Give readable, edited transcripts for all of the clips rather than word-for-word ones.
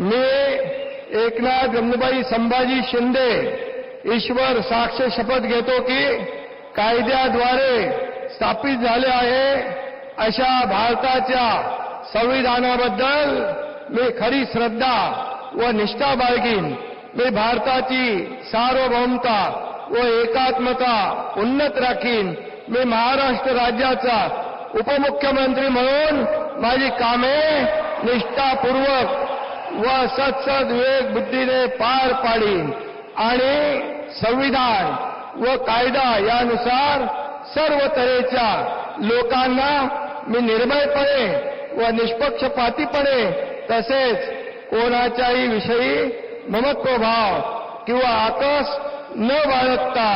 मी एकनाथ गंगूबाई संभाजी शिंदे ईश्वर साक्ष शपथ घेतो की कायद्याद्वारे स्थापित झाले आहे अशा भारताच्या संविधानाबद्दल मी खरी श्रद्धा व निष्ठा बाळगीन। मी भारताची सार्वभौमता व एकात्मता उन्नत राखीन। मी महाराष्ट्र राज्याचा उपमुख्यमंत्री म्हणून माझी कामे निष्ठापूर्वक व सत्सद विवेक बुद्धीने पार पाडीन आणि संविधान व कायदा यानुसार सर्व तऱ्हेच्या लोकांना मी निर्भयपणे व निष्पक्षपातीपणे तसेच कोणाच्याही विषयी ममत्वभाव किंवा आकस न बाळगता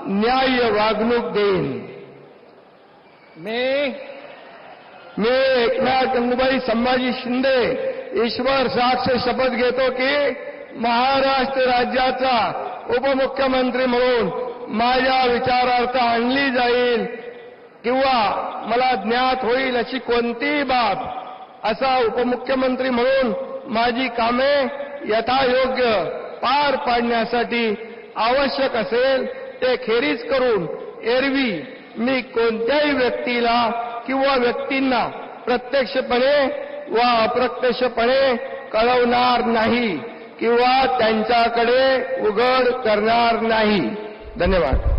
न्याय्य वागणूक देईन। मी एकनाथ गंगूबाई संभाजी शिंदे ईश्वर साक्ष शपथ घेतो की महाराष्ट्र राज्याचा उपमुख्यमंत्री म्हणून माझ्या विचारार्थ आणली जाईल किंवा मला ज्ञात होईल अशी कोणतीही बाब असा उपमुख्यमंत्री म्हणून माझी कामे यथायोग्य पार पाडण्यासाठी आवश्यक असेल ते खेरीज करून एरवी मी कोणत्याही व्यक्तीला किंवा व्यक्तींना प्रत्यक्षपणे व अप्रत्यक्षपणे कळवणार नाही किंवा त्यांच्याकडे उघड करणार नाही। धन्यवाद।